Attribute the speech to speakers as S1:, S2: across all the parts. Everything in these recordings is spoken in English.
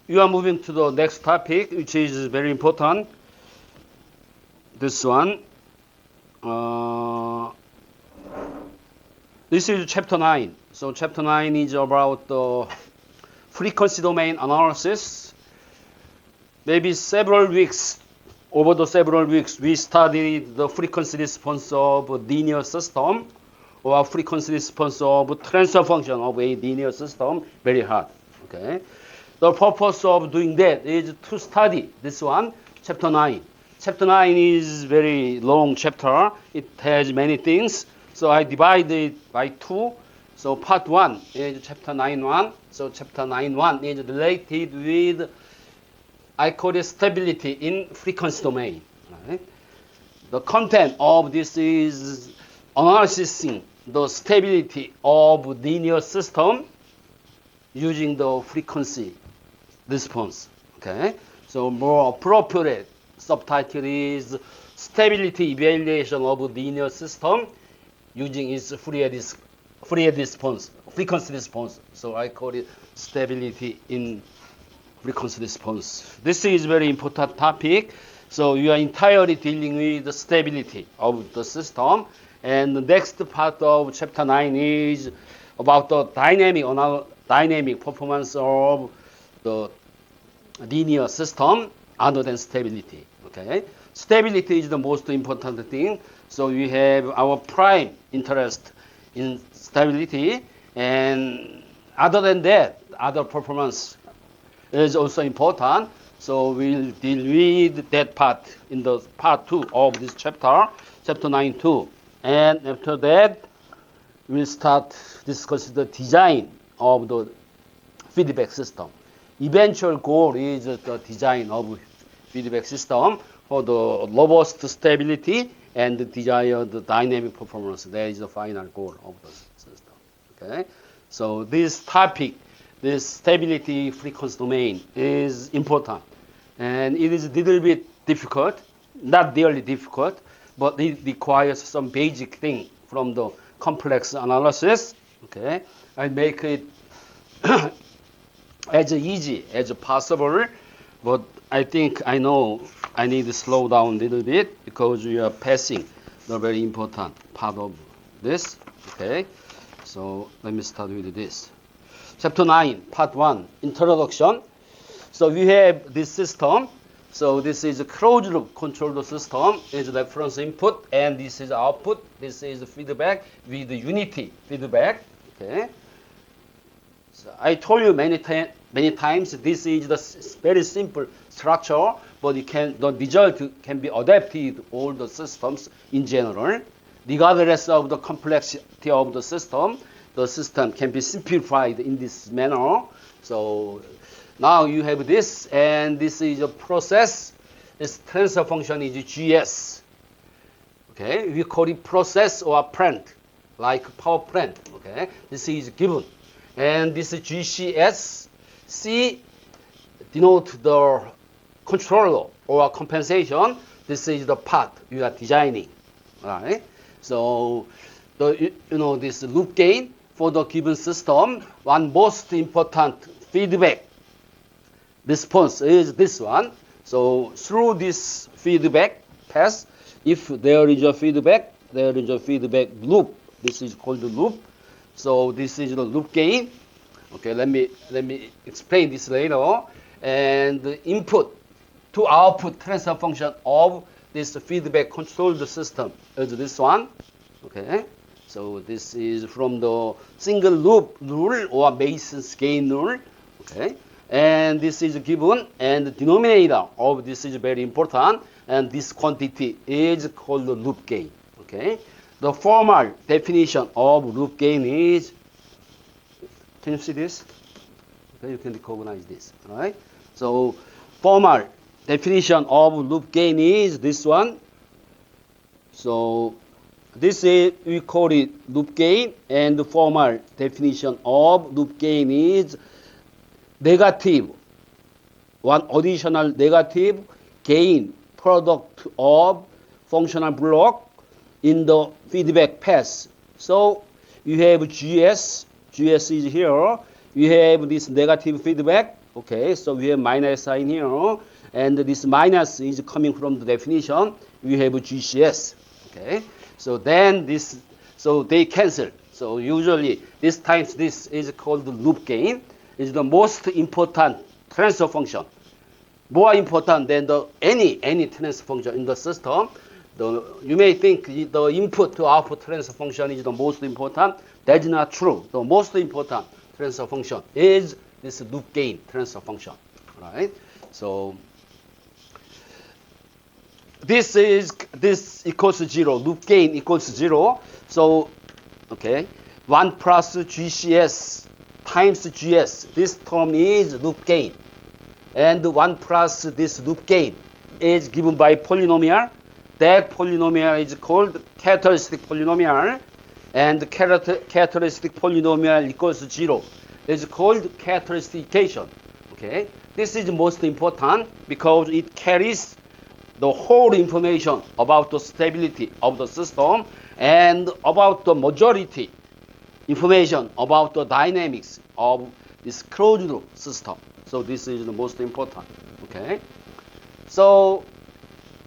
S1: You are moving to the next topic, which is very important. This one. This is chapter 9. So chapter 9 is about the frequency domain analysis. Maybe over the several weeks, we studied the frequency response of a linear system or frequency response of transfer function of a linear system very hard. Okay. The purpose of doing that is to study this one, chapter 9. Chapter 9 is very long chapter. It has many things. So I divided it by 2. So part 1 is chapter 9.1. So chapter 9.1 is related with, I call it stability in frequency domain. Right? The content of this is analyzing the stability of linear system using the frequency response. Okay, so more appropriate subtitle is stability evaluation of linear system using its Fourier response, frequency response. So I call it stability in frequency response. This is very important topic. So you are entirely dealing with the stability of the system. And the next part of chapter 9 is about the dynamic performance of the linear system other than stability. Okay, stability is the most important thing. So we have our prime interest in stability, and other than that, other performance is also important. So we'll deal with that part in the part 2 of this chapter 9.2. And after that, we'll start discussing the design of the feedback system. Eventual goal is the design of feedback system for the robust stability and the desired dynamic performance. That is the final goal of the system. Okay, so this topic, this stability frequency domain, is important, and it is a little bit difficult, not really difficult, but it requires some basic thing from the complex analysis. Okay, I make it as easy as possible, but I think I know I need to slow down a little bit because we are passing the very important part of this. Okay, so let me start with this. Chapter 9, part 1, introduction. So we have this system. So this is a closed loop controlled system. Is reference input, and this is output. This is feedback with unity feedback. Okay. So I told you many times this is the very simple structure, but the result can be adapted to all the systems in general. Regardless of the complexity of the system can be simplified in this manner. So now you have this, and this is a process. This transfer function is GS. Okay, we call it process or plant, like power plant. Okay, this is given. And this is GCS. C denote the controller or compensation. This is the part you are designing. All right. So this loop gain for the given system, one most important feedback response is this one. So through this feedback path, if there is a feedback loop. This is called the loop. So this is the loop gain. Okay, let me explain this later. And the input to output transfer function of this feedback controlled system is this one. Okay, so this is from the single loop rule or Mason's gain rule. Okay, and this is given, and the denominator of this is very important, and this quantity is called the loop gain. Okay, the formal definition of loop gain is, can you see this? Okay, you can recognize this. All right. So formal definition of loop gain is this one. So this is, we call it loop gain, and the formal definition of loop gain is negative, one additional negative gain product of functional block in the feedback path. So you have GS is here. You have this negative feedback, Okay, so we have minus sign here, and this minus is coming from the definition. We have GCS. Okay, so then this, so they cancel. So usually this times this is called the loop gain. Is the most important transfer function. More important than the any transfer function in the system. You may think the input to output transfer function is the most important. That's not true. The most important transfer function is this loop gain transfer function, right? So this equals 0. Loop gain equals 0. So okay, 1 plus GCS times GS. This term is loop gain, and 1 plus this loop gain is given by polynomial. That polynomial is called characteristic polynomial, and characteristic polynomial equals 0 is called characteristic equation. Okay, this is most important because it carries the whole information about the stability of the system and about the majority information about the dynamics of this closed loop system. So this is the most important. Okay, so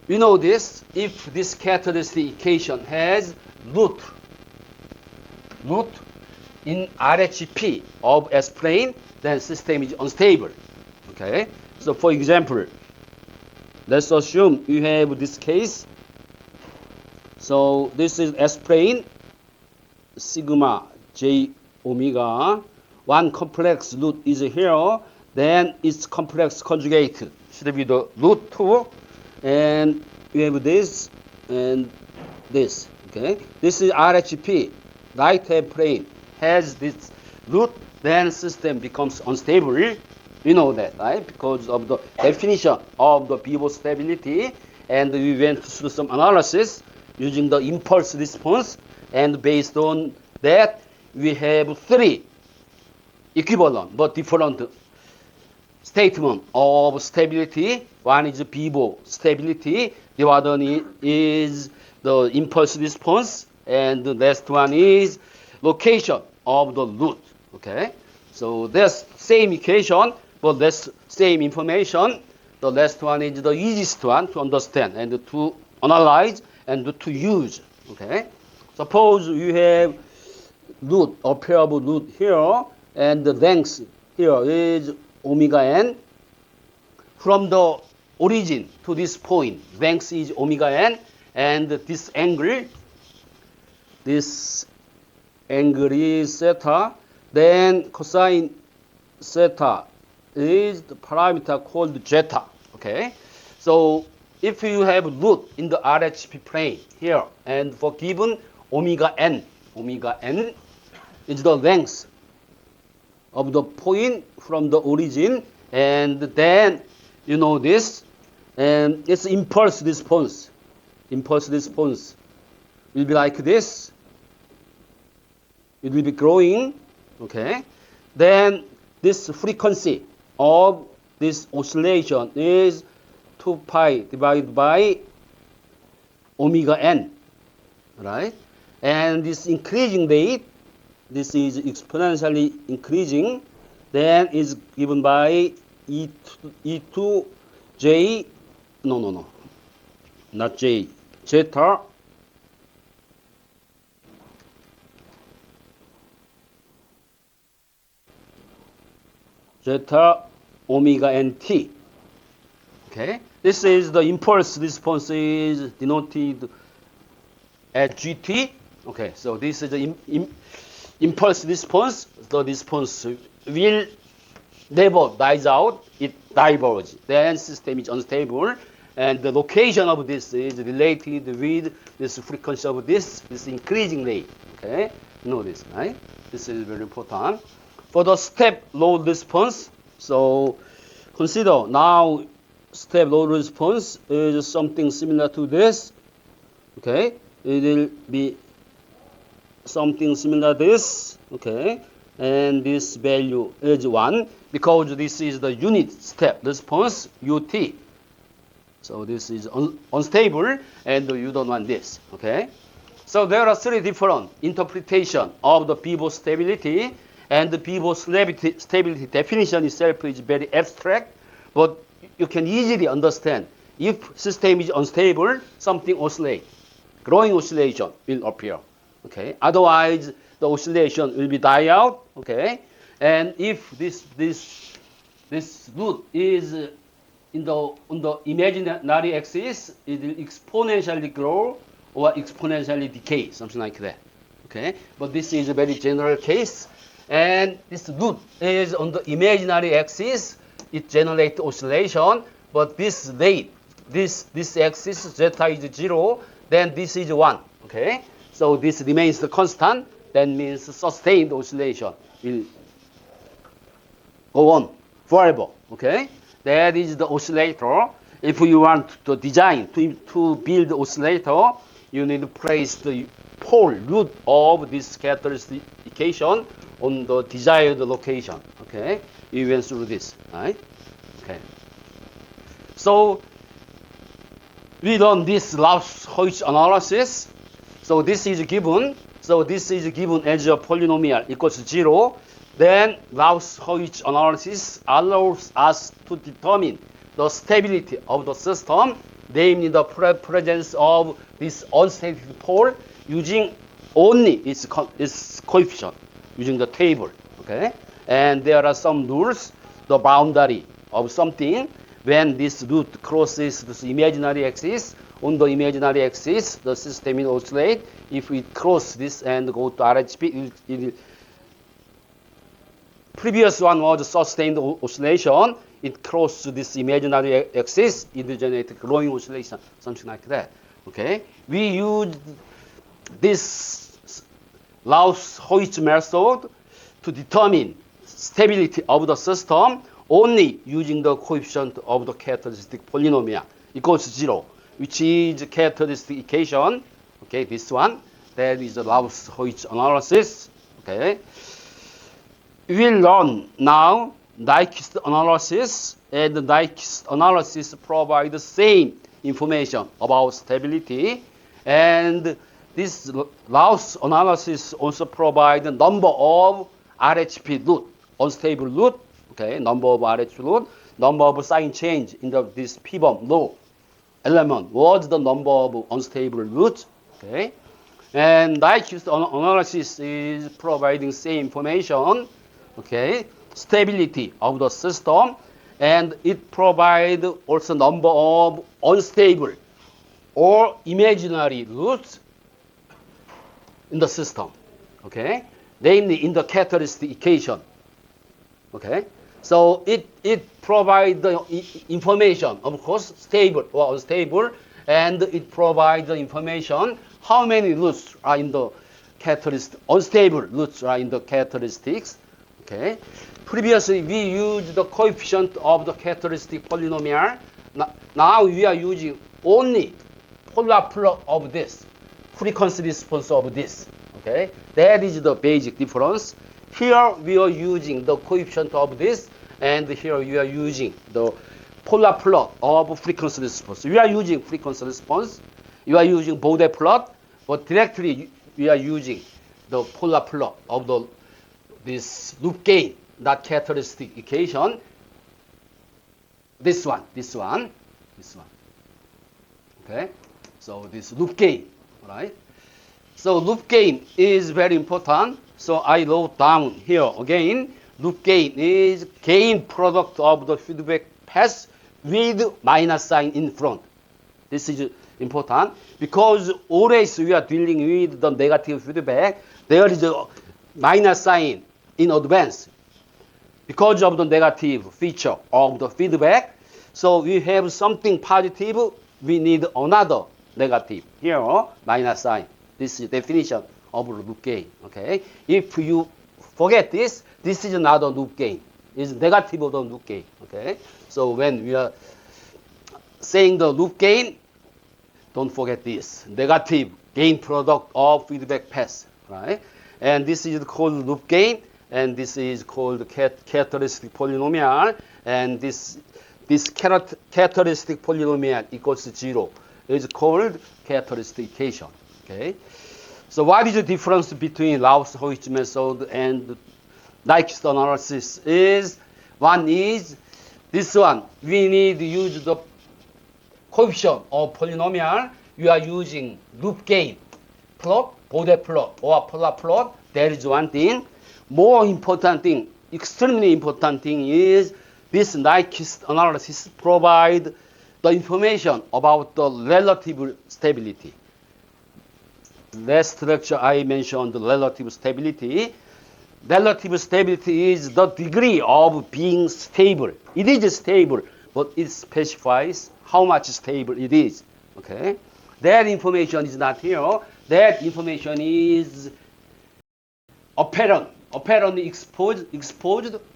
S1: you know this, if this characteristic equation has root in RHP of S-plane, then system is unstable. Okay, so for example, let's assume you have this case. So this is S-plane, sigma j omega. One complex root is here, then its complex conjugate should be the root 2. And we have this and this. Okay, this is RHP. Right hand plane has this root, then system becomes unstable. You know that, right? Because of the definition of the Beaver stability, and we went through some analysis using the impulse response, and based on that, we have 3 equivalent but different statement of stability. One is Beaver stability, the other one is the impulse response, and the last one is location of the root. Okay, so that's same equation, but that's same information. The last one is the easiest one to understand and to analyze and to use. Okay, suppose you have root, a pair of root here, and the length here is omega n. From the origin to this point, length is omega n, and this angle is theta. Then cosine theta is the parameter called zeta. Okay, so if you have root in the RHP plane here, and for given omega n is the length of the point from the origin, and then you know this, and its impulse response will be like this. It will be growing. Okay, then this frequency of this oscillation is 2 pi divided by omega n, right? And this increasing rate, this is exponentially increasing, then is given by E2 J, not J, zeta omega nt. Okay, this is the impulse response is denoted at GT. Okay, so this is the impulse response. The response will never dies out, it diverges. Then system is unstable, and the location of this is related with this frequency of this increasing rate. Okay, you know this, right? This is very important. For the step load response, so consider now step load response is something similar to this. Okay, it will be something similar to this. Okay, and this value is 1 because this is the unit step response UT. So this is unstable, and you don't want this. Okay, so there are 3 different interpretations of the Beaver stability, And the pivot stability definition itself is very abstract, but you can easily understand. If system is unstable, something oscillates. Growing oscillation will appear. Okay. Otherwise, the oscillation will be die out. Okay. And if this root is on the imaginary axis, it will exponentially grow or exponentially decay, something like that. Okay. But this is a very general case. And this root is on the imaginary axis. It generates oscillation. But this rate, this axis, zeta is 0, then this is 1. Okay? So this remains the constant. That means sustained oscillation will go on forever. Okay? That is the oscillator. If you want to design, to build the oscillator, you need to place the pole root of this characteristic equation on the desired location. Okay? We went through this. Right? Okay. So we done this Laus-Heusch analysis. So this is given. So this is given as a polynomial equals 0. Then Laus-Heusch analysis allows us to determine the stability of the system, namely the presence of this unstable pole, using only its coefficient, using the table. Okay, and there are some rules. The boundary of something, when this root crosses this imaginary axis, on the imaginary axis, the system will oscillate. If we cross this and go to RHP, previous one was sustained oscillation. It crosses this imaginary axis, it will generate growing oscillation, something like that. Okay, we use this Laus-Heusch method to determine stability of the system only using the coefficient of the characteristic polynomial equals 0, which is characteristic equation. Okay, this one. That is the Laus-Heusch analysis. Okay. We will learn now Nyquist analysis, and the Nyquist analysis provides the same information about stability, and this Laus analysis also provides the number of RHP root, unstable root, okay, number of RHP root, number of sign change in this p-bomb law element was the number of unstable roots, okay, and Nyquist analysis is providing same information, okay, stability of the system, and it provides also number of unstable or imaginary roots in the system, okay, namely in the characteristic equation, okay. So it provides the information, of course, stable or unstable, and it provides the information how many roots are in the characteristic, unstable roots are in the characteristics, okay. Previously we used the coefficient of the characteristic polynomial. Now we are using only polar plot of this, frequency response of this, okay. That is the basic difference. Here we are using the coefficient of this, and here we are using the polar plot of frequency response. We are using frequency response. You are using Bode plot, but directly we are using the polar plot of this loop gain, that characteristic equation. This one. Okay. So this loop gain, right? So loop gain is very important. So I wrote down here again. Loop gain is gain product of the feedback path with minus sign in front. This is important because always we are dealing with the negative feedback. There is a minus sign in advance because of the negative feature of the feedback. So we have something positive, we need another negative. Here, minus sign. This is the definition of loop gain. Okay. If you forget this, this is another loop gain. It's negative of the loop gain. Okay. So when we are saying the loop gain, don't forget this. Negative gain product of feedback path. Right. And this is called loop gain, and this is called characteristic polynomial, and this characteristic polynomial equals 0 is called characteristic equation. Okay. So what is the difference between Laus-Heusch method and Nyquist analysis is, one is this one. We need to use the coefficient of polynomial. You are using loop gain plot, Bode plot, or polar plot. That is one thing. More important thing, extremely important thing is this Nyquist analysis provide the information about the relative stability. Last lecture I mentioned the relative stability. Relative stability is the degree of being stable. It is stable, but it specifies how much stable it is. Okay, that information is not here. That information is apparently exposed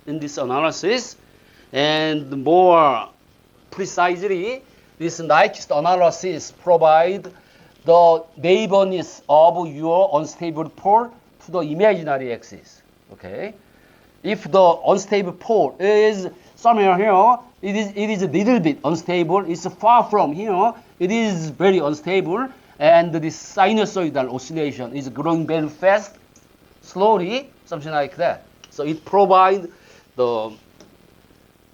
S1: in this analysis, and more precisely, this Nyquist analysis provide the neighborness of your unstable pole to the imaginary axis. Okay, if the unstable pole is somewhere here, it is a little bit unstable. It's far from here. It is very unstable, and this sinusoidal oscillation is growing very fast, slowly, something like that. So it provides the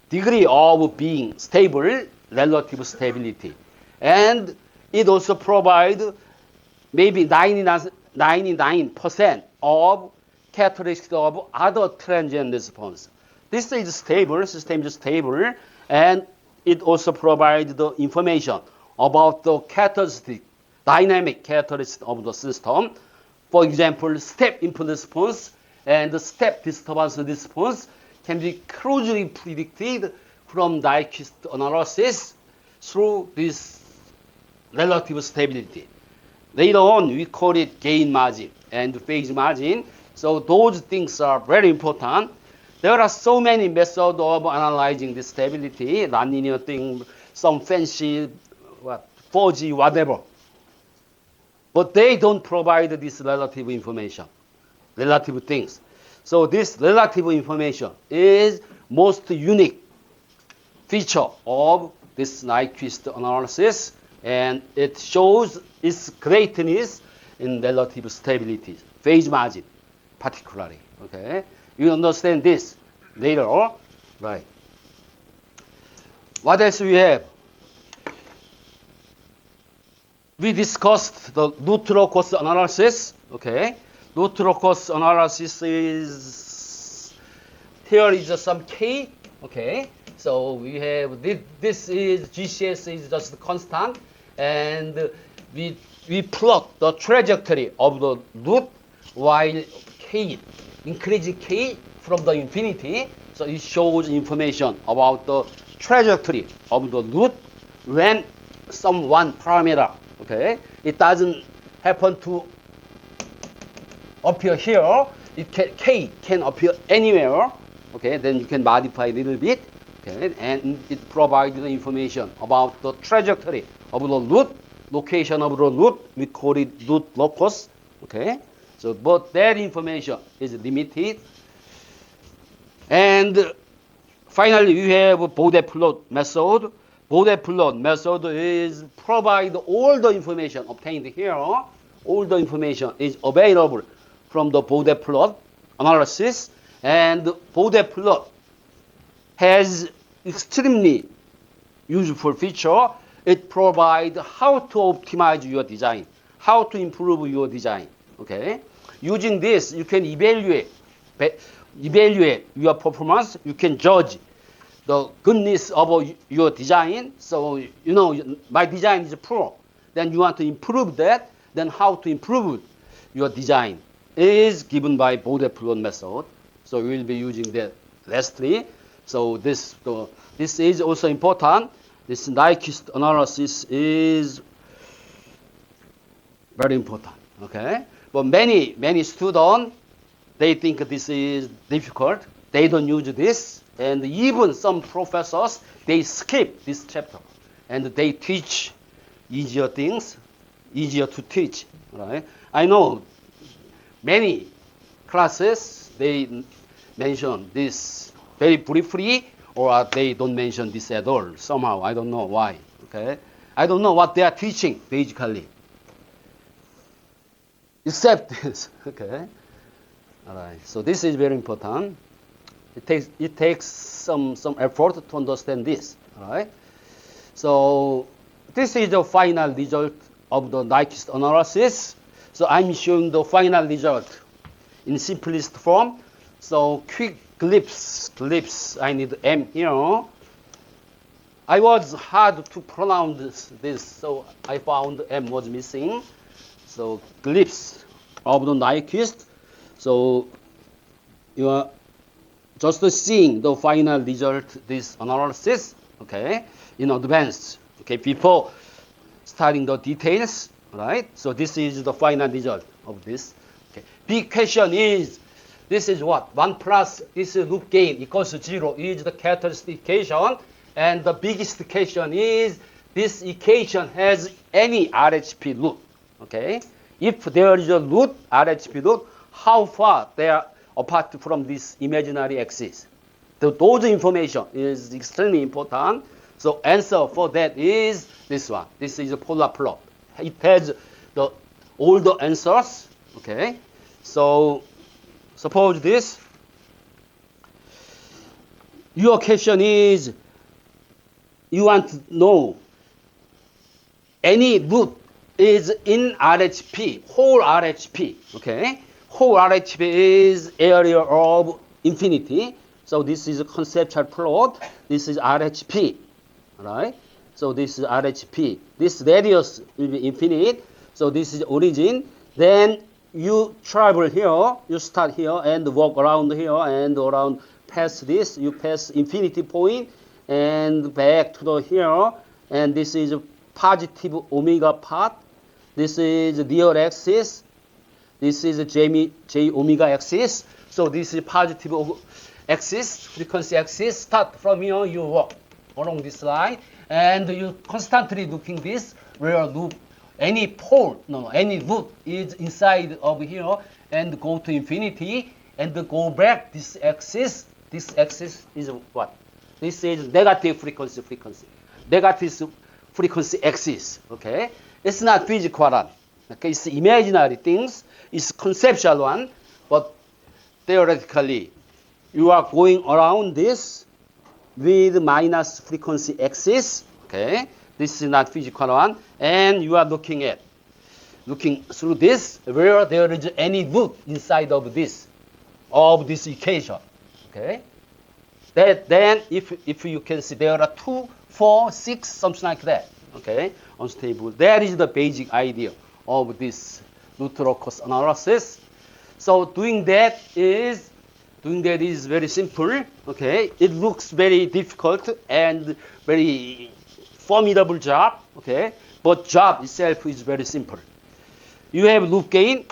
S1: degree of being stable, relative stability, and it also provides maybe 99% of characteristics of other transient response. This is stable, system is stable, and it also provides the information about the characteristic, dynamic characteristics of the system. For example, step impulse response and the step disturbance response can be closely predicted from Nyquist analysis through this relative stability. Later on, we call it gain margin and phase margin. So those things are very important. There are so many methods of analyzing this stability, nonlinear thing, some fancy 4G, whatever. But they don't provide this relative information, relative things. So this relative information is most unique feature of this Nyquist analysis, and it shows its greatness in relative stability, phase margin particularly. Okay, you understand this later on, right? What else we have? We discussed the neutral cost analysis. Okay, neutral cost analysis is here is some K. Okay, so we have this is GCS is just constant, and we plot the trajectory of the loop while K increasing K from the infinity. So it shows information about the trajectory of the loop when some one parameter. Okay, it doesn't happen to appear here. K can appear anywhere. Okay, then you can modify a little bit. Okay, and it provides the information about the trajectory of the loop, location of the loop. We call it loop locus. Okay, so but that information is limited. And finally, we have Bode plot method. Bode plot method is provide all the information obtained here. All the information is available from the Bode plot analysis, and Bode plot has extremely useful feature. It provides how to optimize your design, how to improve your design. Okay, using this, you can evaluate your performance. You can judge the goodness of your design. So you know my design is poor. Then you want to improve that. Then how to improve your design is given by Bode plot method. So we will be using that lastly. So this is also important. This Nyquist analysis is very important. Okay, but many students, they think this is difficult. They don't use this, and even some professors, they skip this chapter, and they teach easier things, easier to teach. Right? I know many classes they mention this very briefly, or they don't mention this at all. Somehow, I don't know why. Okay, I don't know what they are teaching basically, except this. Okay, all right. So this is very important. It takes some effort to understand this. All right. So this is the final result of the Nyquist analysis. So I'm showing the final result in simplest form. So quick glimpse. I need M here. I was hard to pronounce this, so I found M was missing. So glimpse of the Nyquist. So you are just seeing the final result, this analysis, okay, in advance, okay, before starting the details, right? So this is the final result of this. Okay. Big question is, this is what? 1 plus this loop gain equals 0 is the characteristic equation. And the biggest question is, this equation has any RHP root, okay? If there is a root, RHP root, how far they are apart from this imaginary axis? Those information is extremely important. So answer for that is this one. This is a polar plot. It has all the answers, okay? So suppose this. Your question is, you want to know any root is in RHP, whole RHP, okay? Whole RHP is area of infinity. So this is a conceptual plot. This is RHP, right? So this is RHP. This radius will be infinite. So this is origin. Then you travel here, you start here and walk around here and around past this. You pass infinity point and back to the here, and this is positive omega part. This is real axis. This is J omega axis. So this is positive axis, frequency axis. Start from here, you walk along this line, and you constantly looking this where loop, any pole, any loop is inside of here, and go to infinity, and go back this axis. This axis is what? This is negative frequency. Negative frequency axis, okay? It's not physical one. Okay? It's imaginary things. It's conceptual one, but theoretically, you are going around this with minus frequency axis, okay? This is not physical one. And you are looking through this where there is any root inside of this equation, okay? Then if you can see, there are 2, 4, 6, something like that, okay, unstable. That is the basic idea of this root-locus analysis. So doing that is very simple, okay. It looks very difficult and very formidable job, okay, but job itself is very simple. You have loop gain.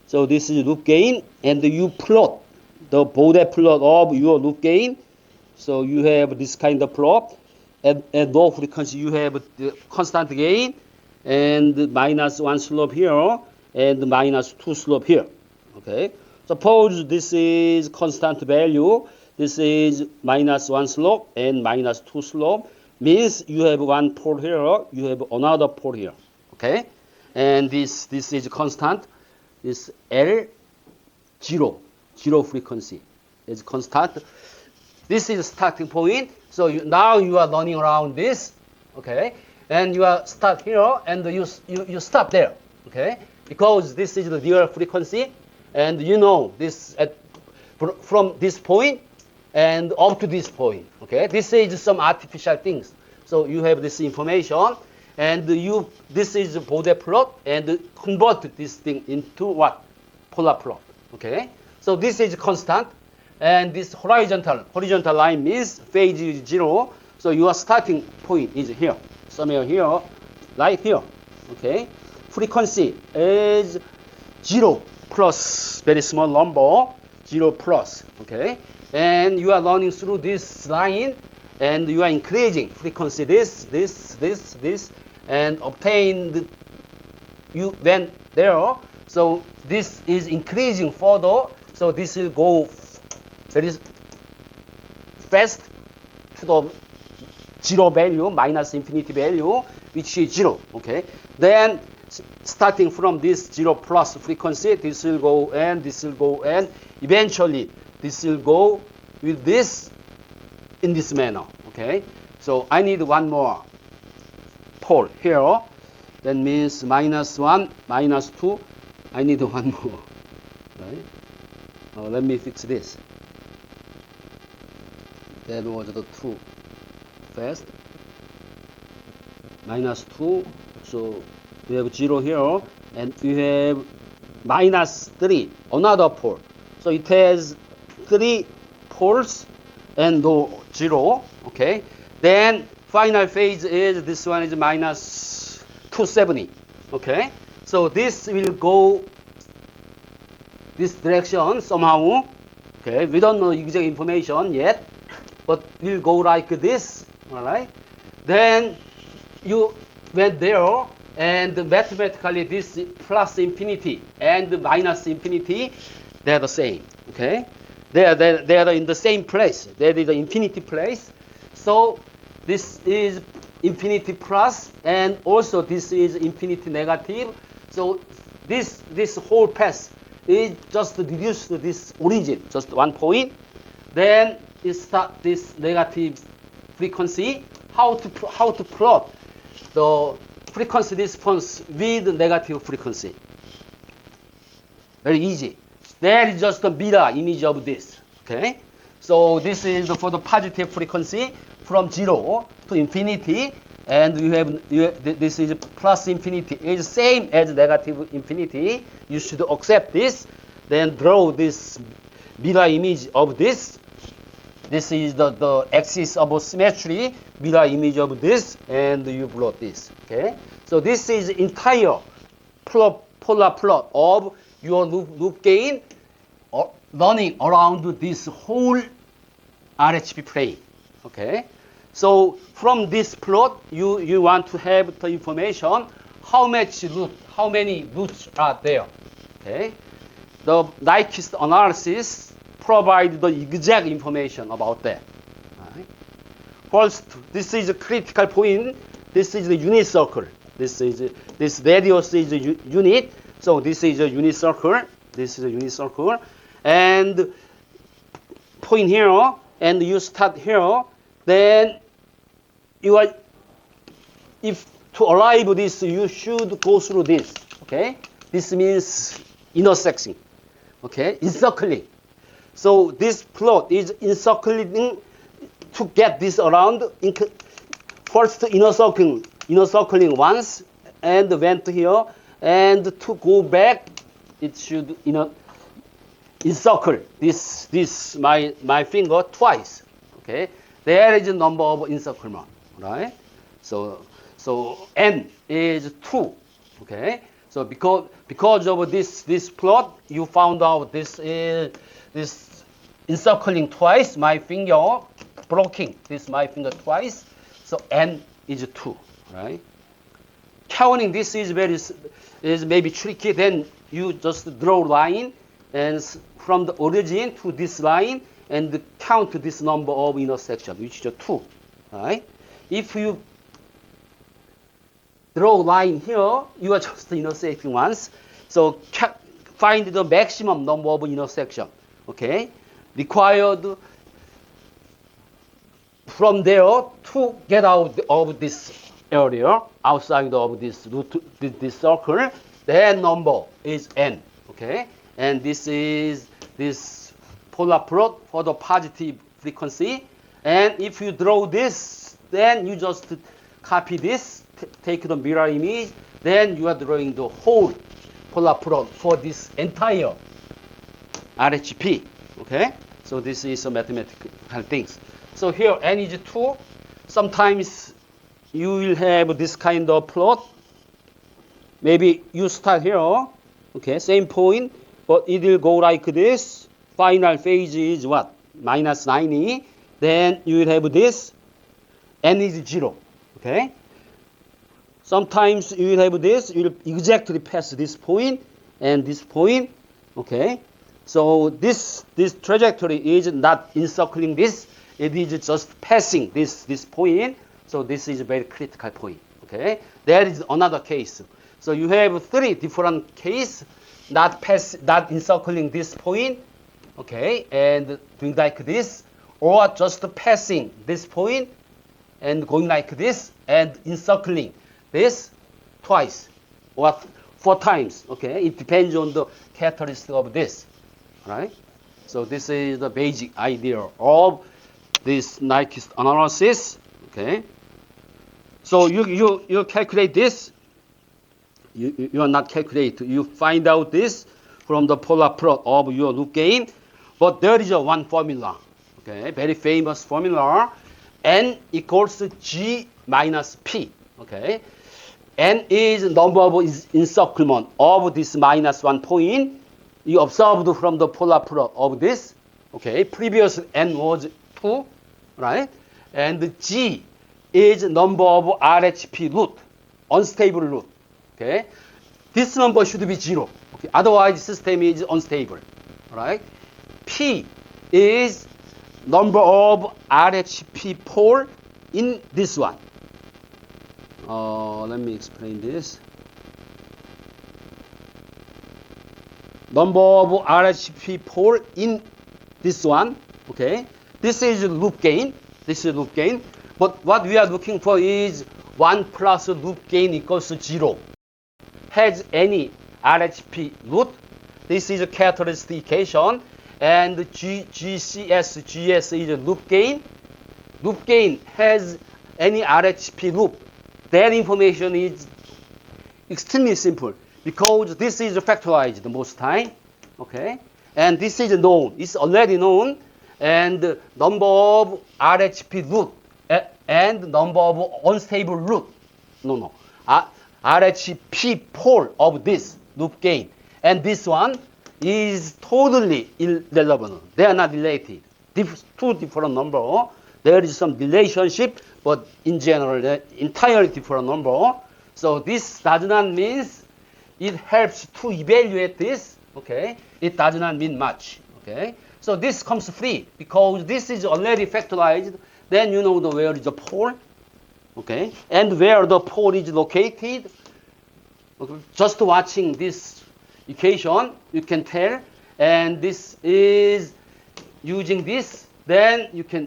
S1: So this is loop gain, and you plot the Bode plot of your loop gain. So you have this kind of plot. At low frequency, you have the constant gain and -1 slope here and -2 slope here. Okay. Suppose this is constant value. This is -1 slope and -2 slope. Means you have one pole here, you have another pole here. Okay. And this is constant. This L 0 frequency is constant. This is starting point. So now you are running around this, okay, and you are start here and you stop there, okay, because this is the real frequency, and you know this from this point and up to this point, okay. This is some artificial things. So you have this information, and this is Bode plot, and convert this thing into what? Polar plot, okay. So this is constant, and this horizontal line means phase is 0. So your starting point is here, somewhere here, right here, okay. Frequency is 0 plus very small number, 0 plus, okay. And you are running through this line, and you are increasing frequency this, and obtain you went there. So this is increasing further. So this will go very fast to the 0 value, minus infinity value, which is 0. Okay. Then starting from this 0 plus frequency, this will go and this will go, and eventually this will go with this in this manner. Okay, so I need one more pole here. That means -1, -2. I need one more. Right? Let me fix this. That was the 2 first. -2. So we have 0 here, and we have -3, another pole. So it has 3 poles and no 0. Okay. Then final phase is this one is -270. Okay. So this will go this direction somehow. Okay. We don't know exact information yet, but we'll go like this. All right. Then you went there, and mathematically this plus infinity and minus infinity, they're the same. Okay. They are in the same place. They are the infinity place. So this is infinity plus, and also this is infinity negative. So this whole path is just reduced to this origin, just one point. Then it start this negative frequency. How to plot the frequency response with negative frequency? Very easy. That is just a mirror image of this. Okay. So this is for the positive frequency from 0 to infinity, and this is plus infinity. It is same as negative infinity. You should accept this. Then draw this mirror image of this. This is the axis of symmetry, mirror image of this, and you plot this. Okay. So this is entire polar plot of your loop gain running around this whole RHP plane. Okay. So from this plot, you want to have the information how many loops are there. Okay. The Nyquist analysis provide the exact information about that. Right. First, this is a critical point. This is the unit circle. This radius is a unit. So this is a unit circle. This is a unit circle. And point here, and you start here. Then if to arrive this, you should go through this. Okay. This means intersecting. Okay. Encircling. So this plot is encircling to get this around. First encircling once, and went here, and to go back, it should encircle this my finger twice. Okay, there is a number of encirclement, right? So n is 2. Okay, so because of this plot, you found out this encircling twice my finger, blocking this my finger twice. So n is 2, right? Counting this is maybe tricky. Then you just draw a line, and from the origin to this line, and count this number of intersection, which is 2, right? If you draw a line here, you are just intersecting once. So find the maximum number of intersection. Okay, required from there to get out of this area, outside of this circle. Their number is n. Okay, and this is this polar plot for the positive frequency. And if you draw this, then you just copy this, take the mirror image. Then you are drawing the whole polar plot for this entire RHP. Okay, so this is a mathematical things. So here n is 2. Sometimes you will have this kind of plot. Maybe you start here, okay, same point, but it will go like this. Final phase is what? -90. Then you will have this. N is 0. Okay. Sometimes you will have this. You will exactly pass this point and this point. Okay. So this trajectory is not encircling this. It is just passing this point. So this is a very critical point. Okay. There is another case. So you have 3 different cases, not encircling this point, okay, and doing like this, or just passing this point and going like this and encircling this twice or 4 times, okay? It depends on the characteristic of this, right? So this is the basic idea of this Nyquist analysis, okay? So you calculate this. You are not calculate. You find out this from the polar plot of your loop gain. But there is a one formula, okay? Very famous formula. N equals G minus P, okay? N is number of encirclement of this minus 1 point. You observed from the polar plot of this, okay? Previous N was 2, right? And G is number of RHP root, unstable root, okay? This number should be 0, okay? Otherwise, system is unstable, right? P is number of RHP pole in this one. Let me explain this. Number of RHP pole in this one, okay? This is loop gain. This is loop gain. But what we are looking for is 1 plus loop gain equals 0. Has any RHP root? This is a characteristic equation. And GCS, GS is a loop gain. Loop gain has any RHP loop. That information is extremely simple because this is factorized most time, okay? And this is known. It's already known. And number of RHP root and number of unstable root. No. RHP pole of this loop gain. And this one is totally irrelevant. They are not related. Two different numbers. There is some relationship, but in general, they're entirely different number. So this does not mean it helps to evaluate this. Okay, it does not mean much. Okay, so this comes free because this is already factorized. Then you know where is the pole. Okay, and where the pole is located. Okay. Just watching this equation, you can tell, and this is using this, then you can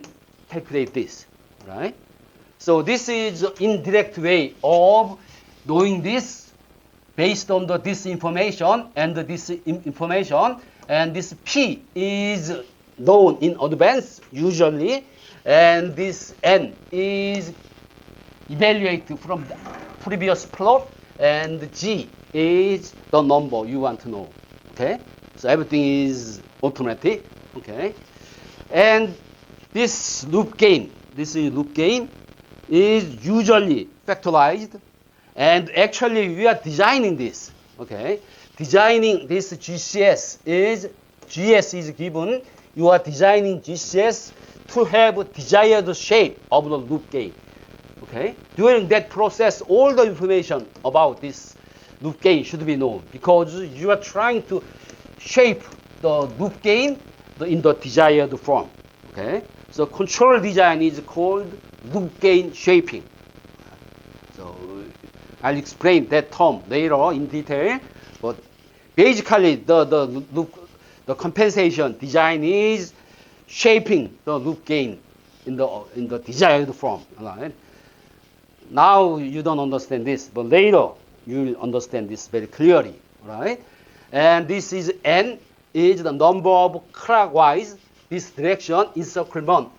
S1: calculate this, right? So this is indirect way of knowing this based on this information and this information, and this P is known in advance usually, and this N is evaluated from the previous plot, and G is the number you want to know, okay? So everything is automatic, okay? And this loop gain is usually factorized, and actually we are designing this, okay? Designing this GS is given, you are designing GCS to have desired shape of the loop gain, okay? During that process, all the information about this loop gain should be known because you are trying to shape the loop gain in the desired form. Okay, so control design is called loop gain shaping. So I'll explain that term later in detail. But basically, the compensation design is shaping the loop gain in the desired form. Right? Now you don't understand this, but later you will understand this very clearly, right? And this is N is the number of clockwise this direction encirclement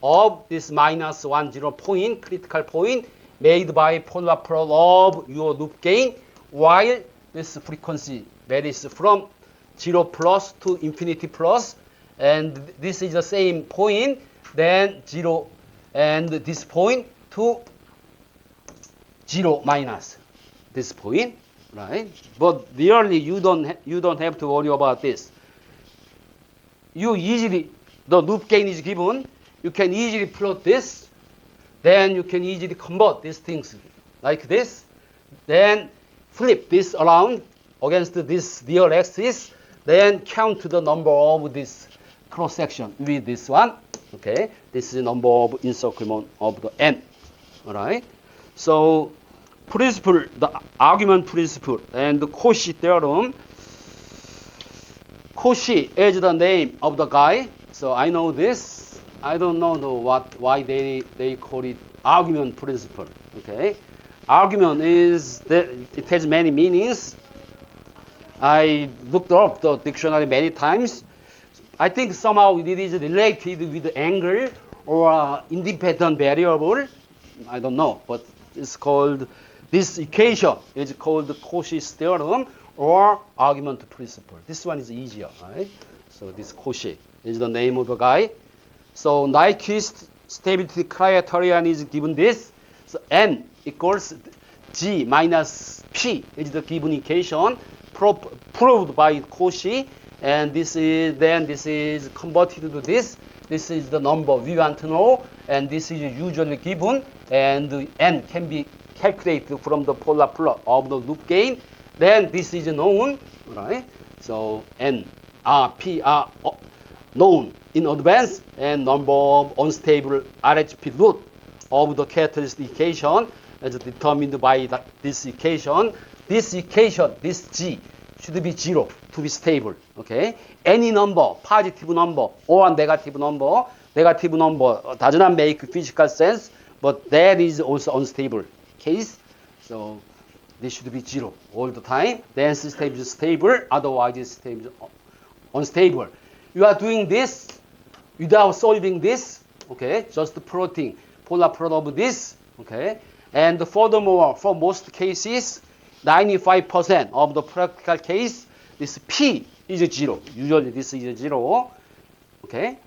S1: of this minus 1, 0 point, critical point made by polar plot of your loop gain, while this frequency varies from 0 plus to infinity plus, and this is the same point, then 0 and this point to 0 minus this point, right? But really you don't have to worry about this. You easily, the loop gain is given, you can easily plot this, then you can easily convert these things like this, then flip this around against this real axis, then count the number of this cross section with this one. Okay, this is the number of encirclement of the N. All right. So principle, the argument principle and the Cauchy theorem. Cauchy is the name of the guy. So I know this. I don't know why they call it argument principle. Okay, argument is that it has many meanings. I looked up the dictionary many times. I think somehow it is related with angle or independent variable. I don't know, but it's called, this equation is called Cauchy's theorem or argument principle. This one is easier, right? So this Cauchy is the name of the guy. So Nyquist stability criterion is given this. So N equals G minus P is the given equation proved by Cauchy. And this is converted to this. This is the number we want to know, and this is usually given, and N can be calculated from the polar plot of the loop gain. Then this is known, right? So N, R, P are known in advance, and number of unstable RHP root of the characteristic equation is determined by this equation. This equation, this G, should be 0 to be stable. Okay? Any number, positive number or negative number does not make physical sense, but that is also unstable case. So this should be 0 all the time. Then system is stable, otherwise the system is unstable. You are doing this without solving this, okay? Just plotting polar plot of this, okay? And furthermore, for most cases, 95% of the practical case, this P is 0. Usually this is 0, okay?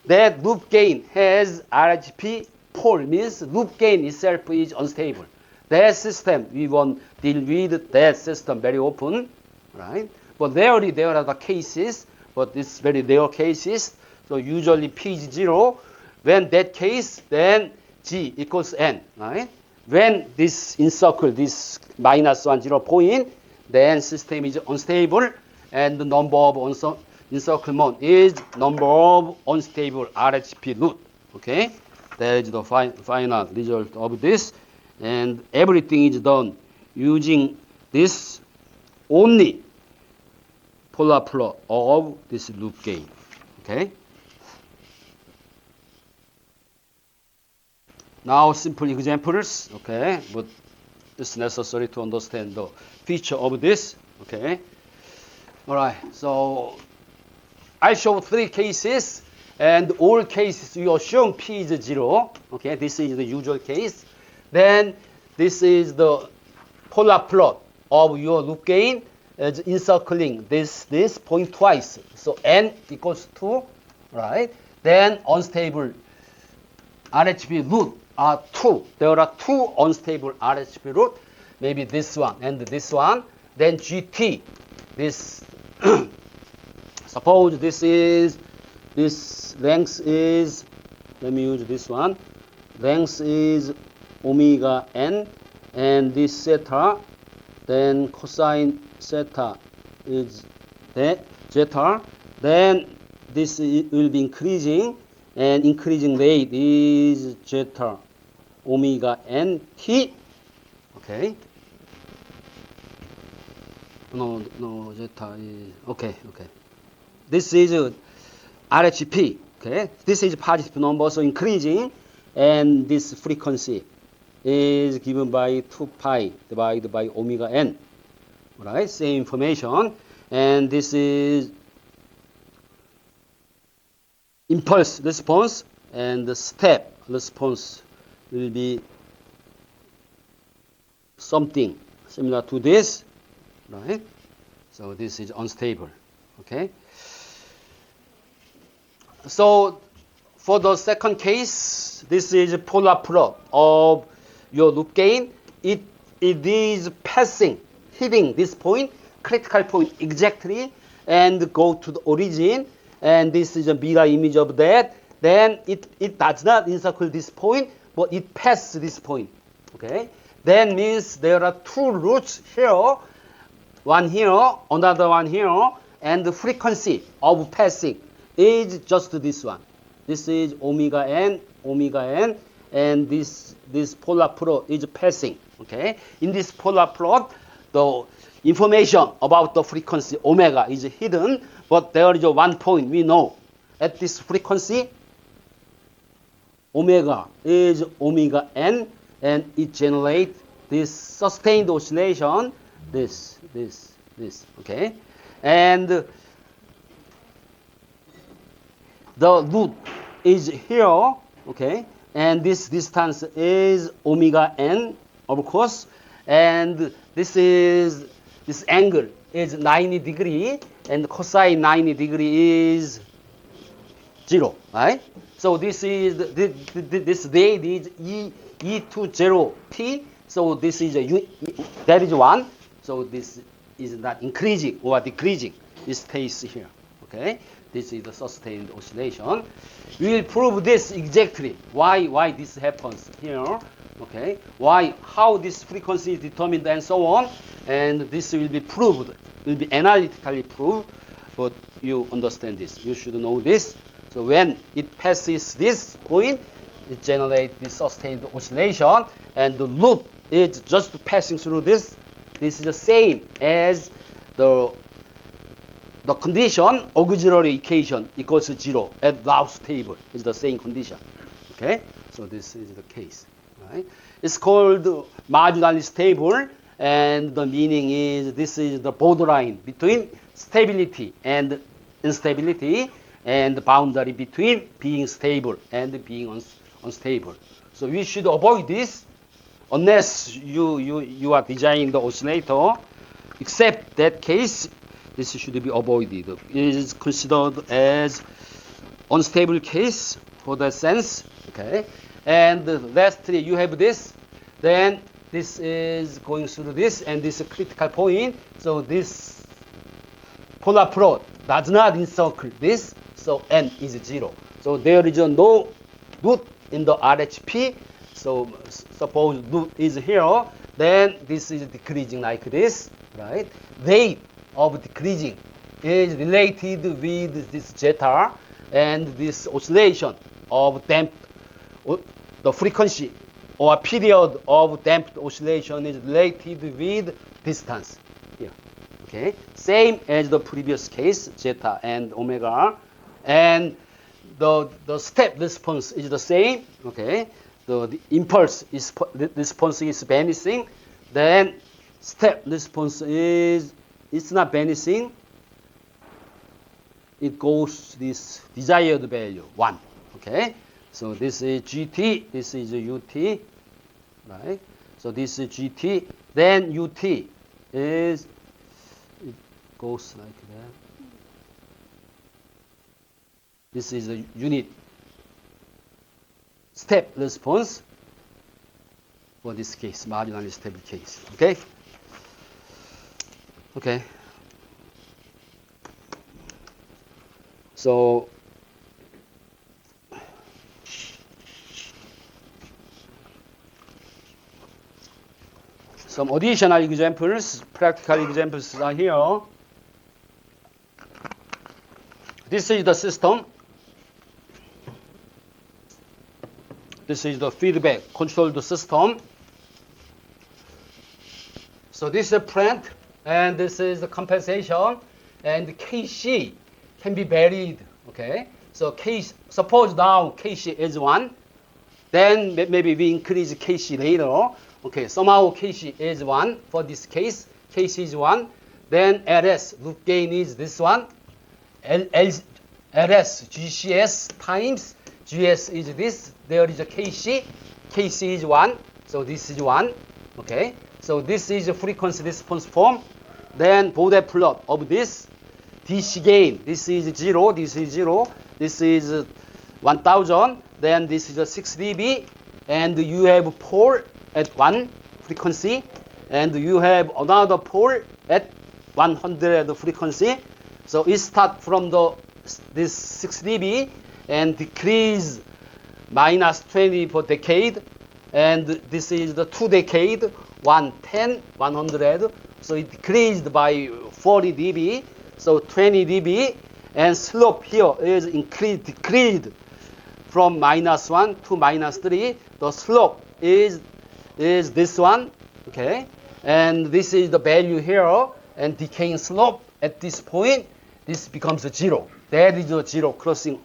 S1: That loop gain has RHP pole, means loop gain itself is unstable. That system, we won't deal with that system very often, right? But there are the cases, but it's very rare cases. So usually P is 0. When that case, then G equals N, right? When this encircle this -1, 0 point, then system is unstable, and the number of encirclement is number of unstable RHP root. Okay, that is the final result of this, and everything is done using this only polar plot of this loop gain. Okay. Now simple examples, okay, but it's necessary to understand the feature of this, okay. All right, so I show 3 cases, and all cases you assume P is 0, okay, this is the usual case. Then this is the polar plot of your loop gain as encircling this point twice, so N equals 2, right? Then unstable RHP root are 2. There are 2 unstable RHP root, maybe this one and this one. Then GT, this suppose this length is, let me use this one. Length is omega n, and this theta, then cosine theta is that zeta. Then this will be increasing, and increasing rate is zeta omega n t. Okay. No, zeta is okay. This is RHP. Okay. This is positive number, so increasing, and this frequency is given by 2 pi divided by omega n. Right? Same information, and this is impulse response, and the step response will be something similar to this, right? So this is unstable, okay? So for the second case, this is a polar plot of your loop gain. It is passing, hitting this point, critical point exactly, and go to the origin. And this is a mirror image of that. Then it does not encircle this point, but it passes this point. Okay? That means there are 2 roots here, one here, another one here, and the frequency of passing is just this one. This is omega n, and this polar plot is passing. Okay? In this polar plot, the information about the frequency omega is hidden, but there is one point we know. At this frequency, omega is omega n, and it generates this sustained oscillation, this, okay? And the root is here, okay? And this distance is omega n, of course, and this angle is 90 degree, and cosine 90 degree is 0, right? So this is this rate is e to 0 t. So this is that is 1. So this is not increasing or decreasing. It stays here. Okay. This is the sustained oscillation. We will prove this exactly. Why this happens here. Okay. Why, how this frequency is determined and so on. And this will be proved. Will be analytically proved. But you understand this. You should know this. So when it passes this point, it generates this sustained oscillation, and the loop is just passing through this. This is the same as the condition auxiliary equation equals to 0 at Laus table. It's the same condition. Okay, so this is the case. Right? It's called marginally stable, and the meaning is this is the borderline between stability and instability, and the boundary between being stable and being unstable. So we should avoid this unless you are designing the oscillator. Except that case, this should be avoided. It is considered as unstable case for that sense. Okay. And lastly, you have this. Then this is going through this, and this is a critical point. So this polar plot does not encircle this. So n is 0. So there is no root in the RHP. So suppose root is here, then this is decreasing like this, right? Rate of decreasing is related with this zeta, and this oscillation of damped, the frequency or period of damped oscillation is related with distance here. Okay, same as the previous case, zeta and omega. And the step response is the same. Okay, the impulse is response is vanishing. Then step response is it's not vanishing. It goes to this desired value 1. Okay, so this is GT. This is UT. Right. So this is GT. Then UT is it goes like that. This is a unit step response for this case, marginally stable case. Okay? Okay. So some additional examples, practical examples are here. This is the system. This is the feedback controlled system. So this is a plant, and this is the compensation, and Kc can be varied. Okay, so suppose now Kc is 1, then maybe we increase Kc later. Okay, somehow Kc is 1 for this case. Kc is 1. Then Ls loop gain is this one. Ls GCS times GS is this. There is a Kc. Kc is 1. So this is 1. Okay. So this is a frequency response form. Then Bode plot of this. DC gain. This is 0. This is 0. This is 1000. Then this is a 6 dB. And you have pole at 1 frequency. And you have another pole at 100 frequency. So it starts from this 6 dB and decrease minus 20 per decade. And this is the 2 decade, 110, 100. So it decreased by 40 dB. So 20 dB. And slope here is decreased from minus 1 to minus 3. The slope is this one. Okay. and this is the value here, and decaying slope at this point, this becomes a 0. That is a 0 crossing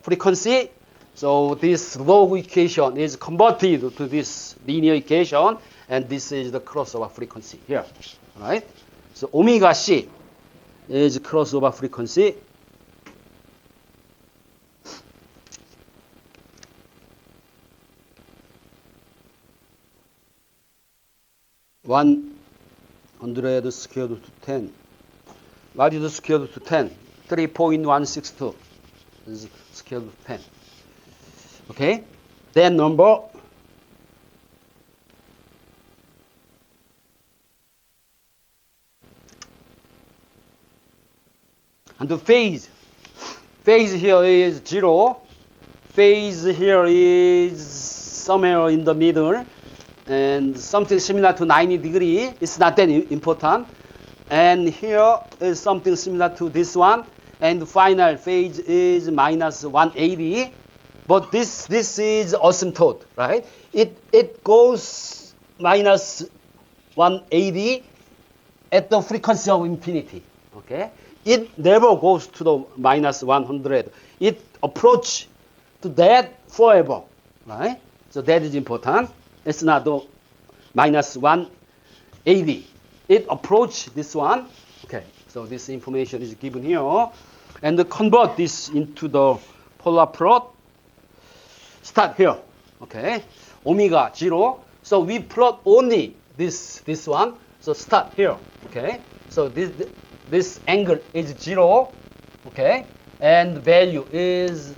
S1: frequency. So this log equation is converted to this linear equation, and this is the crossover frequency here, right? So omega c is crossover frequency. One hundred square root to 10. What is the square root to 10? 3.162 is square root of 10. Okay, that number and the phase here is 0. Phase here is somewhere in the middle, and something similar to 90 degree. It's not that important. And here is something similar to this one, and the final phase is minus 180. But this is asymptote, right? It goes minus 180 at the frequency of infinity. Okay, it never goes to the minus 100. It approach to that forever, right? So that is important. It's not the minus 180. It approach this one. Okay, so this information is given here, and convert this into the polar plot. Start here. Okay, omega 0. So we plot only this one. So start here. Okay, so this angle is 0. Okay, and value is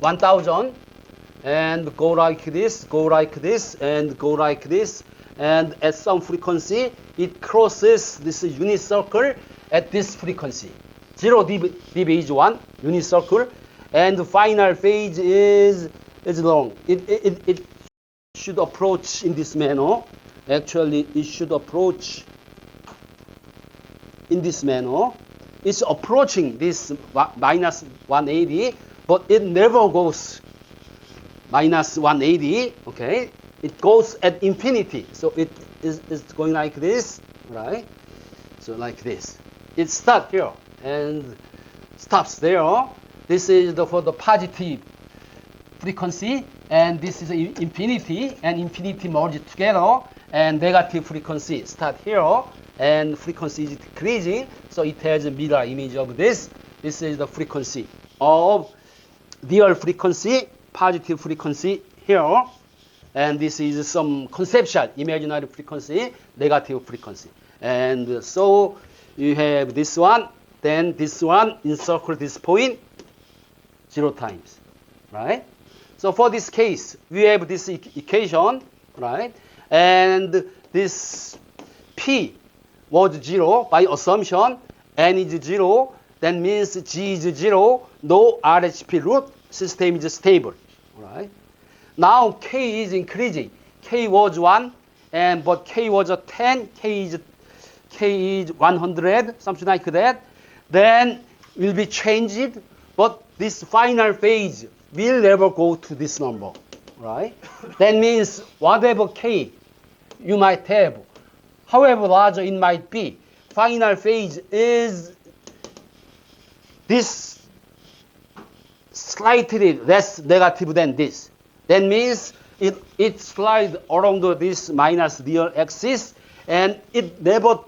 S1: 1000, and go like this, and go like this, and at some frequency it crosses this unit circle at this frequency. 0 dB is 1 unit circle, and the final phase is long. It should approach in this manner. Actually, it should approach in this manner. It's approaching this minus 180, but it never goes minus 180. Okay, it goes at infinity. So it is going like this, right? So like this. It starts here and stops there. This is for the positive frequency, and this is infinity, and infinity merge together, and negative frequency start here, and frequency is decreasing, so it has a mirror image of this. This is the frequency of real frequency, positive frequency here, and this is some conceptual imaginary frequency, negative frequency. And so you have this one, then this one, encircle this point 0 times, right? So for this case, we have this equation, right? And this P was 0 by assumption, N is 0, that means G is 0, no RHP root, system is stable, right? Now K is increasing. K was 1, but K was 10, K is 100, something like that. Then will be changed, but this final phase will never go to this number, right? That means whatever K you might have, however large it might be, final phase is this slightly less negative than this. That means it slides along this minus real axis, and it never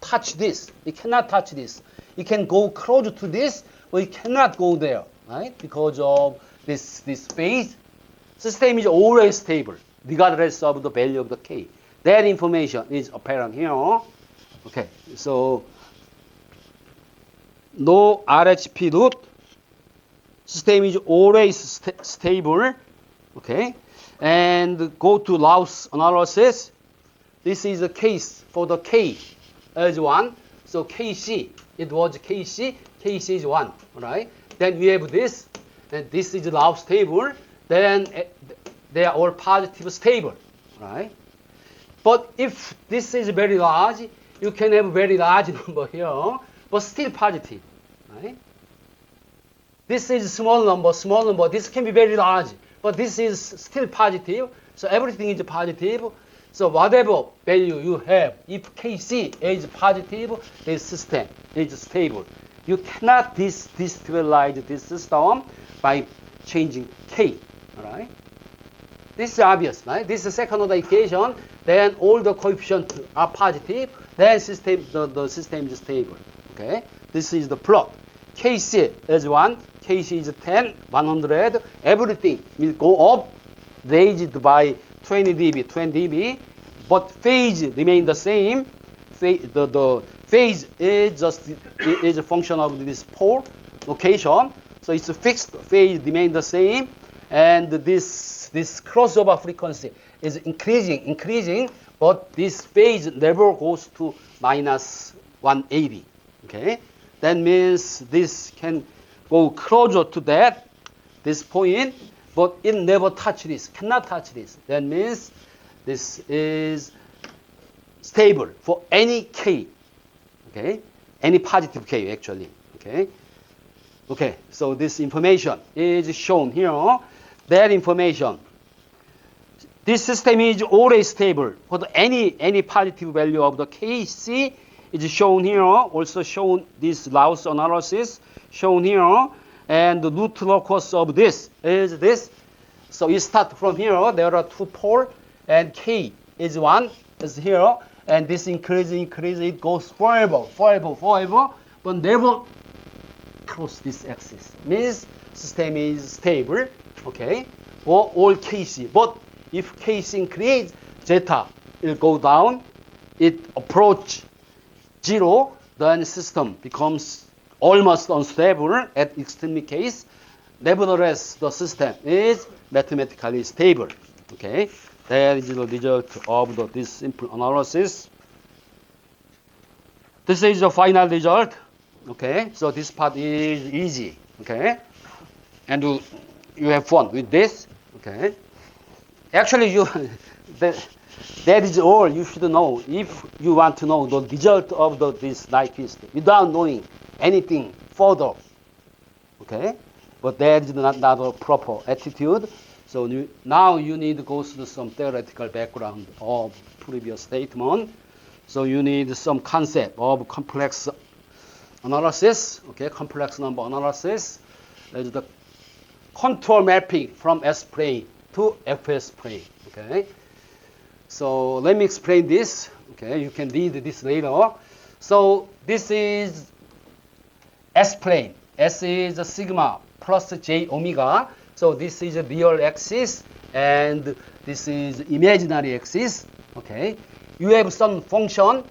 S1: touch this. It cannot touch this. It can go close to this, but it cannot go there, right? Because of this phase. System is always stable, regardless of the value of the K. That information is apparent here. Okay, so no RHP root. System is always stable. Okay, and go to Laus analysis. This is the case for the K as 1. So KC, it was KC. KC is 1, right? Then we have this, and this is Laus table. Then they are all positive stable, right? But if this is very large, you can have a very large number here, but still positive, right? This is small number. This can be very large, but this is still positive. So everything is positive. So whatever value you have, if Kc is positive, this system is stable. You cannot destabilize this system by changing K. All right? This is obvious, right? This is the second order equation. Then all the coefficients are positive. Then the system is stable. Okay? This is the plot. Kc is 1, Kc is 10, 100. Everything will go up, raised by 20 dB, 20 dB. But phase remain the same. The phase is just is a function of this pole location. So it's a fixed. Phase remain the same. And this crossover frequency is increasing, but this phase never goes to minus 180. Okay, that means this can go closer to this point, but it never touch this, cannot touch this. That means this is stable for any K. Okay, any positive K actually. Okay, so this information is shown here. That information, this system is always stable. But any positive value of the Kc is shown here. Also shown this Laus analysis shown here, and the root locus of this is this. So you start from here. There are two poles, and K is 1 is here, and this increases. It goes forever, but never cross this axis. Means system is stable. Okay, or all Kc. But if Kc increase, zeta will go down. It approach 0, then system becomes almost unstable at extreme case. Nevertheless, the system is mathematically stable. Okay, that is the result of this simple analysis. This is the final result. Okay, so this part is easy. Okay, and you have fun with this. Okay, actually that is all you should know if you want to know the result of this Nyquist without knowing anything further. Okay, but that is not a proper attitude. So now you need to go through some theoretical background of previous statement. So you need some concept of complex analysis. Okay, complex number analysis. That is the contour mapping from S-plane to FS plane. Okay, so let me explain this. Okay, you can read this later. So this is S-plane. S is a sigma plus j omega. So this is a real axis, and this is imaginary axis. Okay, you have some function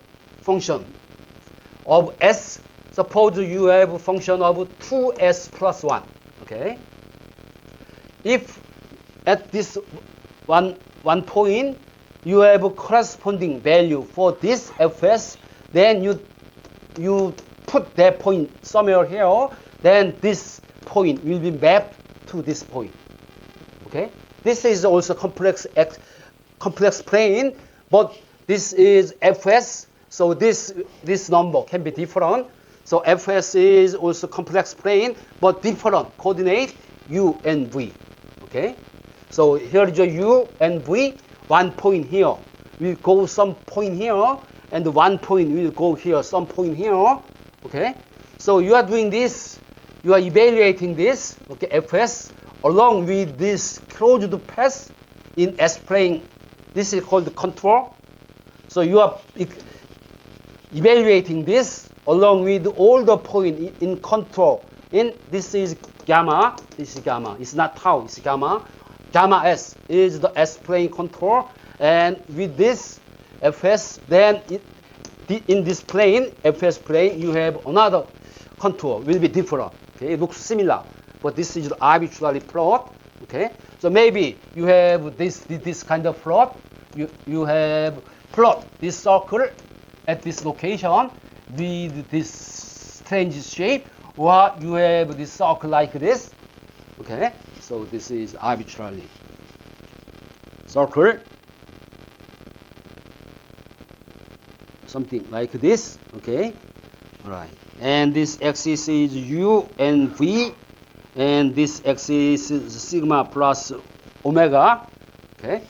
S1: of S. Suppose you have a function of 2s plus 1. Okay. If at this one point you have a corresponding value for this fs, then you put that point somewhere here, then this point will be mapped to this point. Okay, this is also complex plane, but this is fs, so this number can be different. So fs is also complex plane, but different coordinate u and v. Okay, so here is a u and v. One point here will go some point here, and one point will go here, some point here. Okay, so you are doing this, you are evaluating this, okay, fs, along with this closed path in S-plane. This is called contour. So you are evaluating this along with all the point in contour. This is gamma, this is gamma. It's not tau, it's gamma. Gamma S is the S-plane contour, and with this fs, then in this plane, fs plane, you have another contour, will be different. Okay, it looks similar, but this is arbitrary plot. Okay, so maybe you have this kind of plot. You have plot this circle at this location with this strange shape, or you have this circle like this. Okay, so this is arbitrary circle, something like this. Okay, all right, and this axis is u and v, and this axis is sigma plus omega. Okay,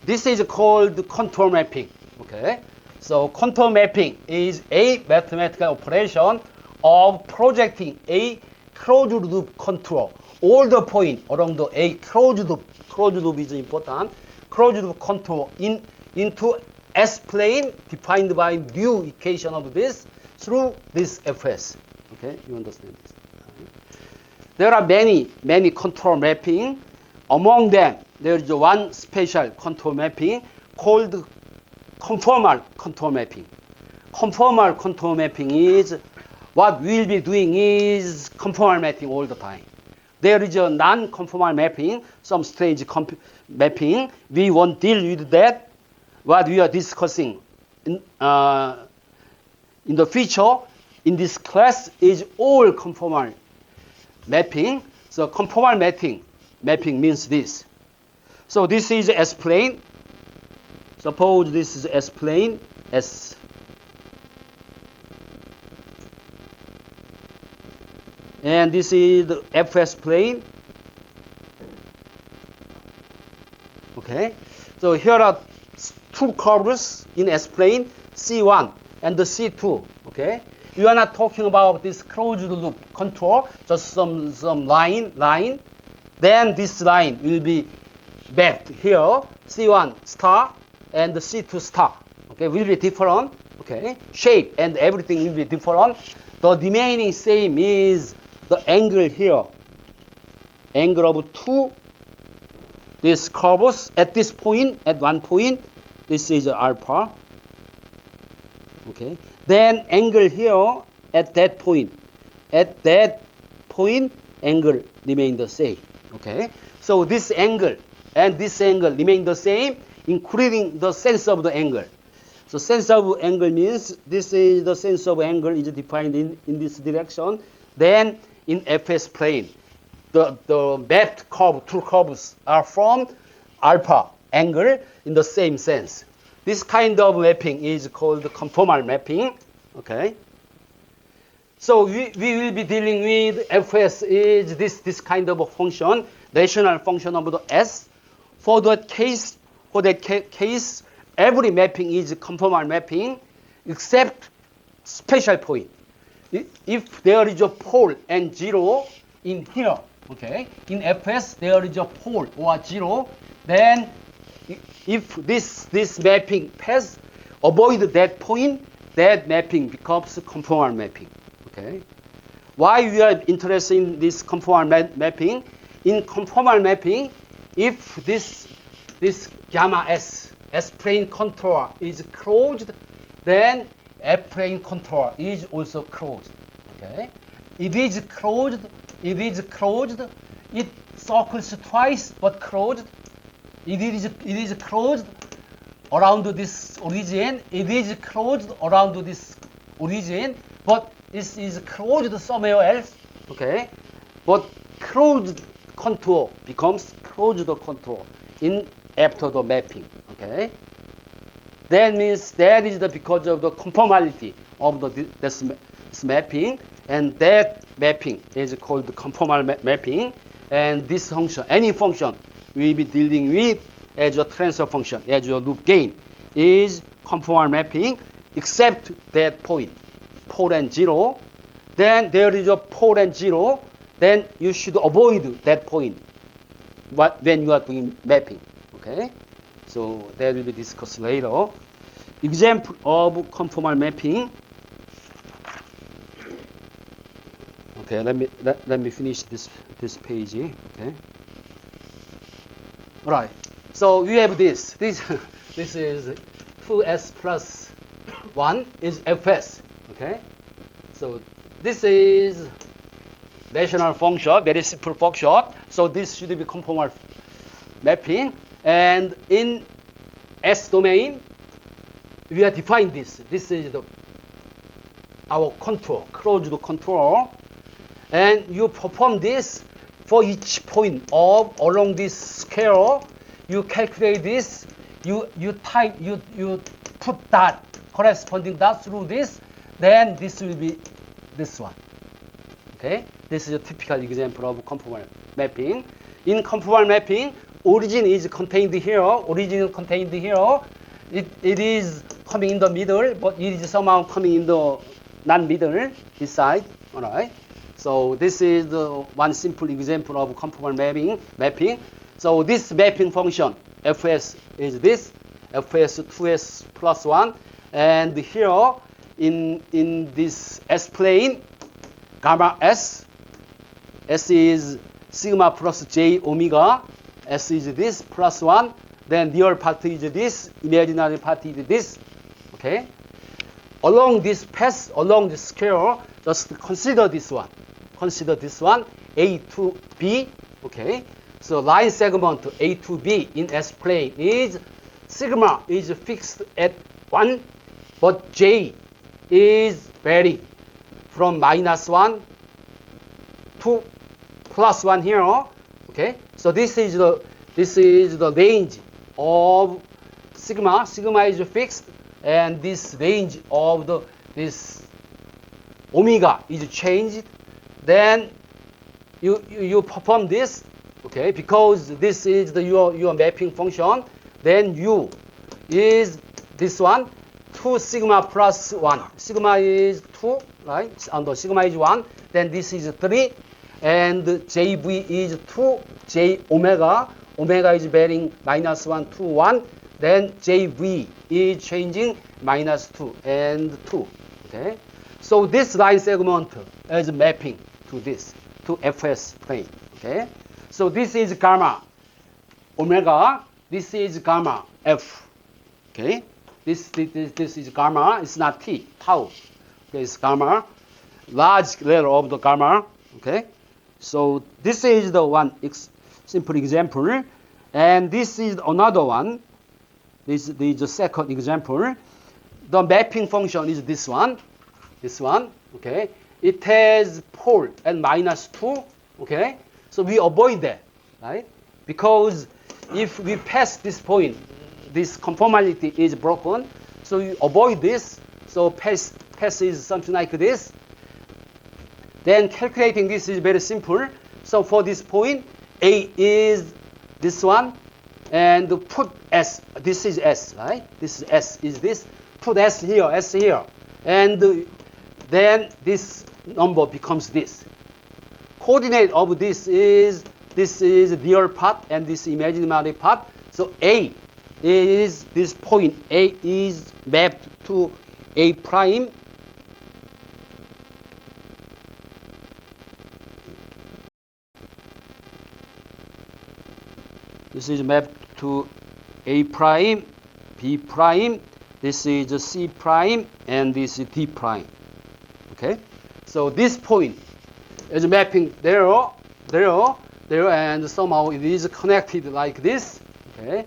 S1: This is called contour mapping. Okay. So contour mapping is a mathematical operation of projecting a closed loop contour. All the point along the a closed loop is important. Closed loop contour into S-plane defined by new equation of this through this Fs. Okay, you understand this? There are many contour mapping. Among them, there is one special contour mapping called conformal contour mapping. Conformal contour mapping is what we'll be doing is conformal mapping all the time. There is a non-conformal mapping, some strange mapping. We won't deal with that. What we are discussing in the future in this class is all conformal mapping. So conformal mapping means this. So this is S-plane. Suppose this is S-plane, S. And this is the Fs plane. Okay. So here are two curves in S-plane, C1 and the C2. Okay. You are not talking about this closed loop contour, just some line. Then this line will be mapped here, C1 star and the C2 star. Okay, will be different. Okay, shape and everything will be different. The remaining same is the angle here. Angle of two these curves at this point, at one point, this is alpha. Okay. Then angle here at that point. At that point, angle remain the same. Okay. So this angle and this angle remain the same, including the sense of the angle. So sense of angle means this is the sense of angle is defined in this direction. Then in Fs plane, the mapped curve, two curves are from alpha angle in the same sense. This kind of mapping is called conformal mapping. Okay. So we will be dealing with Fs is this kind of a function, rational function of the S. For that case, every mapping is conformal mapping except special point. If there is a pole and zero in here, okay, in Fs there is a pole or zero, then if this mapping pass avoid that point, that mapping becomes conformal mapping. Okay. Why we are interested in this conformal mapping? In conformal mapping, if this gamma S-plane contour is closed, then F-plane contour is also closed. Okay. It is closed, it circles twice but closed. It is closed around this origin. It is closed around this origin, but this is closed somewhere else. Okay. But closed contour becomes closed contour in after the mapping. Okay. That means that is because of the conformality of this mapping, and that mapping is called conformal mapping. And this function, any function we will be dealing with as a transfer function, as a loop gain, is conformal mapping, except that point, pole and zero. Then there is a pole and zero. Then you should avoid that point when you are doing mapping. Okay, so that will be discussed later. Example of conformal mapping. Okay, let me finish this page. Okay. All right. So we have this. This is 2s plus 1 is Fs. Okay. So this is rational function, very simple function. So this should be conformal mapping. And in S domain, we are defining this. This is our contour, closed contour. And you perform this for each point along this scale. You calculate this. You put that corresponding dot through this. Then this will be this one. Okay. This is a typical example of conformal mapping. In conformal mapping, origin is contained here. Origin is contained here. It is coming in the middle, but it is somehow coming in the non-middle, this side. All right. So this is the one simple example of conformal mapping. So this mapping function, fs is this, fs 2s plus 1. And here in this S-plane, gamma S is sigma plus j omega, S is this plus 1. Then real part is this, imaginary part is this. Okay. Along this path, along the square, just consider this one. Consider this one, A to B. Okay. So line segment A to B in S-plane is sigma is fixed at 1, but J is varying from -1 to +1 here. Okay. So this is the range of sigma. Sigma is fixed, and this range of this omega is changed. Then you perform this, okay, because this is your mapping function. Then U is this one, 2 sigma plus 1. Sigma is 2, right? And the sigma is 1. Then this is 3. And JV is 2, J omega. Omega is varying -1 to 1. Then JV is changing -2 and 2. Okay. So this line segment is mapping to this, to FS plane. Okay. So this is gamma omega. This is gamma F. Okay. This is gamma. It's not T. Tau. Okay. It's gamma. Large letter of the gamma. Okay. So this is the one simple example, and this is another one. This is the second example. The mapping function is this one. This one. Okay. It has pole at -2. Okay. So we avoid that, right? Because if we pass this point, this conformality is broken. So you avoid this. So pass is something like this. Then calculating this is very simple. So for this point, A is this one, and put S. This is S, right? This is S is this. Put S here, and then this number becomes this. Coordinate of this is real part and this imaginary part. So A is this point. A is mapped to A prime. This is mapped to A prime, B prime. This is C prime, and this is D prime. Okay. So this point is mapping there, and somehow it is connected like this. Okay.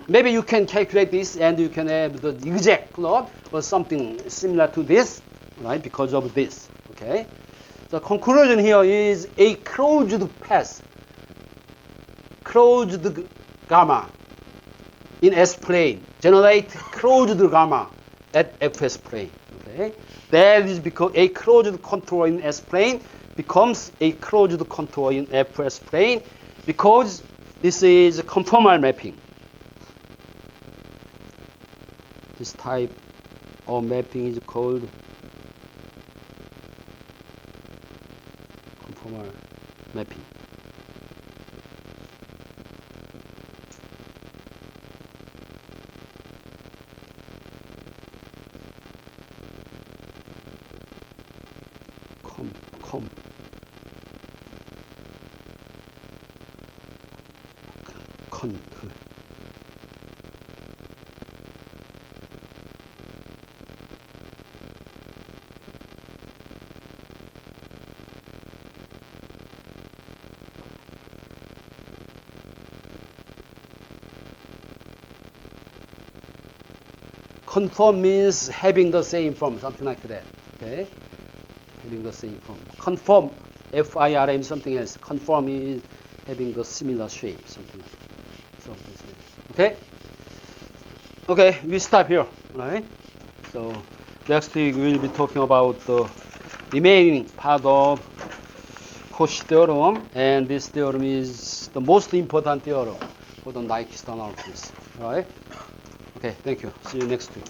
S1: Maybe you can calculate this, and you can have the exact plot or something similar to this, right? Because of this. Okay. The conclusion here is a closed path, closed gamma in S plane generate closed gamma at FS plane. Okay. That is because a closed contour in S plane becomes a closed contour in FS plane, because this is conformal mapping. This type of mapping is called conformal mapping. Conform means having the same form, something like that. Okay, having the same form. Conform, FIRM, something else. Conform is having the similar shape, something like that. Okay. Okay, we stop here. Right. So next week we will be talking about the remaining part of Cauchy theorem, and this theorem is the most important theorem for the Nyquist analysis. All right? Okay, thank you. See you next week.